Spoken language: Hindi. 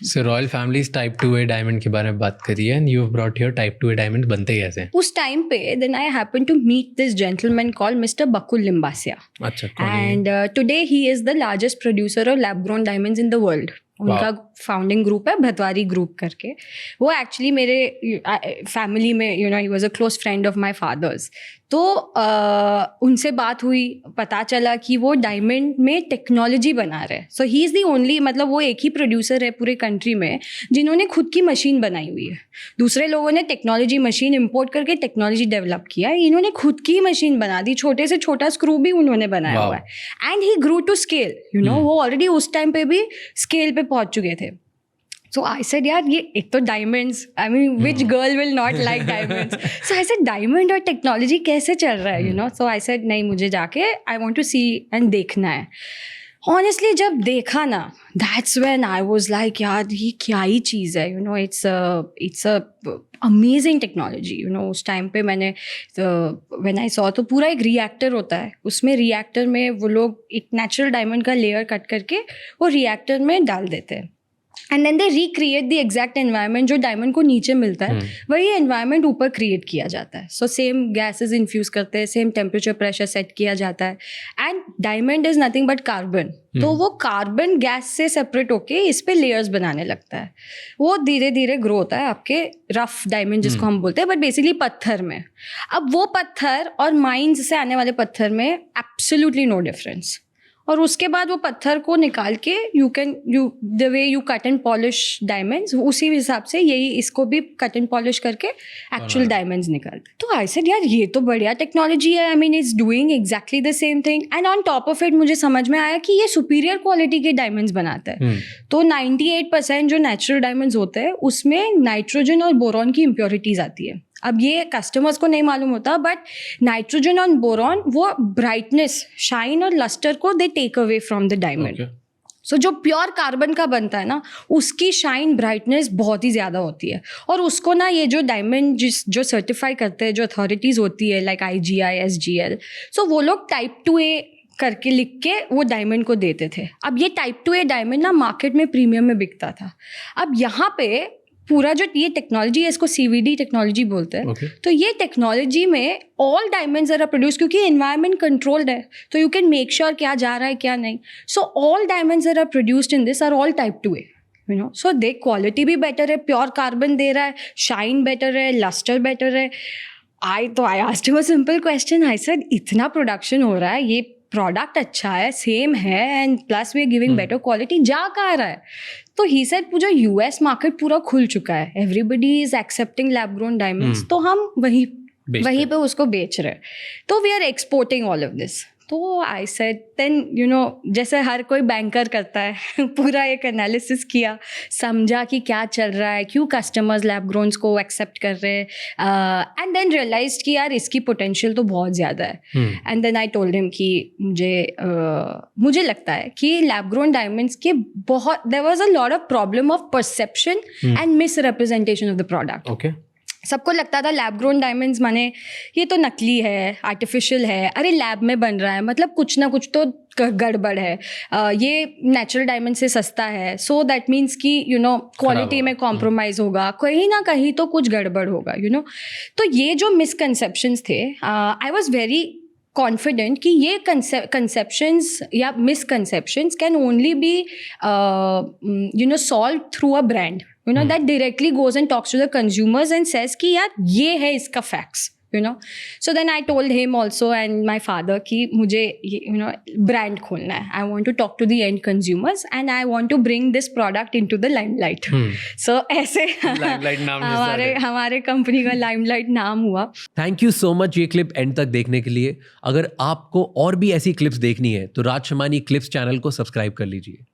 सो royal families type 2A diamond के बारे में बात करी है, and you have brought here type 2A diamond बनते कैसे हैं? उस टाइम पे then I happen to meet this gentleman called mister Bakul Limbasia, अच्छा, कौन है ये? And today he is the largest producer of lab grown diamonds in the world. उनका फाउंडिंग ग्रुप है भतवारी ग्रुप करके. वो एक्चुअली मेरे फैमिली में ही was a close friend of my father's. तो उनसे बात हुई, पता चला कि वो डायमंड में टेक्नोलॉजी बना रहे हैं. सो ही इज़ दी ओनली, मतलब वो एक ही प्रोड्यूसर है पूरे कंट्री में जिन्होंने खुद की मशीन बनाई हुई है. दूसरे लोगों ने टेक्नोलॉजी मशीन इंपोर्ट करके टेक्नोलॉजी डेवलप किया है, इन्होंने खुद की मशीन बना दी. छोटे से छोटा स्क्रू भी उन्होंने बनाया हुआ है. And he grew to scale, वो ऑलरेडी उस टाइम पे भी स्केल पे पहुंच चुके थे. So I said, यार ये एक तो diamonds, I mean which girl will not like diamonds? So I said diamond और टेक्नोलॉजी कैसे चल रहा है, So I said नहीं, मुझे जाके I want to see and देखना है. Honestly जब देखा ना, that's when I was like, यार ये क्या ही चीज़ है, it's a amazing technology, उस टाइम पे मैंने when I saw, तो पूरा एक रिएक्टर होता है, उसमें रिएक्टर में वो लोग एक नेचुरल डायमंड का लेयर कट करके वो रिएक्टर में डाल देते हैं. And then they recreate the exact environment जो डायमंड को नीचे मिलता है, वही एनवायरनमेंट ऊपर क्रिएट किया जाता है. सो सेम गैसेस इन्फ्यूज़ करते हैं, सेम टेम्परेचर प्रेशर सेट किया जाता है. And diamond is nothing but carbon. तो वो कार्बन गैस से सेपरेट होके इस पे लेयर्स बनाने लगता है. वो धीरे धीरे ग्रो होता है आपके रफ डायमंड जिसको हम बोलते हैं, बट बेसिकली पत्थर में. अब वो पत्थर और माइंस से आने वाले पत्थर में एब्सोल्युटली नो डिफरेंस. और उसके बाद वो पत्थर को निकाल के the way you cut and polish diamonds, उसी हिसाब से यही इसको भी कट एंड पॉलिश करके एक्चुअल डायमंड्स निकालते. तो आई सेड यार ये तो बढ़िया टेक्नोलॉजी है. I mean it's doing exactly the same thing, and on top of it मुझे समझ में आया कि ये सुपीरियर क्वालिटी के डायमंड्स बनाता है. तो 98% जो नेचुरल डायमंड्स होते हैं उसमें नाइट्रोजन और बोरॉन की इम्प्योरिटीज आती है. अब ये कस्टमर्स को नहीं मालूम होता, बट नाइट्रोजन और बोरॉन वो ब्राइटनेस, शाइन और लस्टर को they take away from the diamond. So जो प्योर कार्बन का बनता है ना, उसकी शाइन ब्राइटनेस बहुत ही ज़्यादा होती है. और उसको ना ये जो डायमंड जो सर्टिफाई करते हैं, जो अथॉरिटीज़ होती है लाइक IGI, SGL, सो वो लोग टाइप 2A करके लिख के वो डायमंड को देते थे. अब ये टाइप 2A डायमंड ना मार्केट में प्रीमियम में बिकता था. अब यहाँ पे पूरा जो ये टेक्नोलॉजी है, इसको CVD टेक्नोलॉजी बोलते हैं. तो ये टेक्नोलॉजी में ऑल डायमंड्स आर प्रोड्यूस, क्योंकि एनवायरनमेंट कंट्रोल्ड है, तो यू कैन मेक श्योर क्या जा रहा है क्या नहीं. So all diamonds are produced in this are all type 2A, so they quality भी बेटर है, प्योर कार्बन दे रहा है, शाइन बेटर है, लस्टर बेटर है. I asked him a simple question. I said इतना प्रोडक्शन हो रहा है, ये प्रोडक्ट अच्छा है, सेम है, and plus we are giving better quality, जा कहाँ रहा है? तो ही सेड पूरा US मार्केट पूरा खुल चुका है, everybody is accepting lab grown diamonds, तो हम वहीं पे उसको बेच रहे हैं. तो we are exporting all of this. तो आई सेड देन जैसे हर कोई बैंकर करता है पूरा एक एनालिसिस किया, समझा कि क्या चल रहा है, क्यों कस्टमर्स लैब ग्रोन्स को एक्सेप्ट कर रहे हैं, एंड देन रियलाइज्ड कि यार इसकी पोटेंशियल तो बहुत ज़्यादा है. And then I told him कि मुझे लगता है कि लैब ग्रोन डायमंड्स के बहुत there was a lot of problem of perception and misrepresentation of the product. सबको लगता था लैब ग्रोन डायमंड्स माने ये तो नकली है, आर्टिफिशियल है, अरे लैब में बन रहा है, मतलब कुछ ना कुछ तो गड़बड़ है, ये नेचुरल डायमंड से सस्ता है, सो दैट मीन्स कि क्वालिटी में कॉम्प्रोमाइज़ होगा, कहीं ना कहीं तो कुछ गड़बड़ होगा. तो ये जो मिसकंसेप्शंस थे, आई वॉज वेरी कॉन्फिडेंट कि ये कंसेप्शंस या misconceptions can only be solved through a brand, that directly goes and talks to the consumers and says कि यार ये है इसका facts, So then I told him also and my father कि मुझे brand खोलना है. I want to talk to the end consumers and I want to bring this product into the limelight. So ऐसे हमारे कंपनी का limelight नाम हुआ. थैंक यू सो मच ये क्लिप एंड तक देखने के लिए. अगर आपको और भी ऐसी क्लिप्स देखनी है तो राज शमानी क्लिप्स चैनल को सब्सक्राइब कर लीजिए.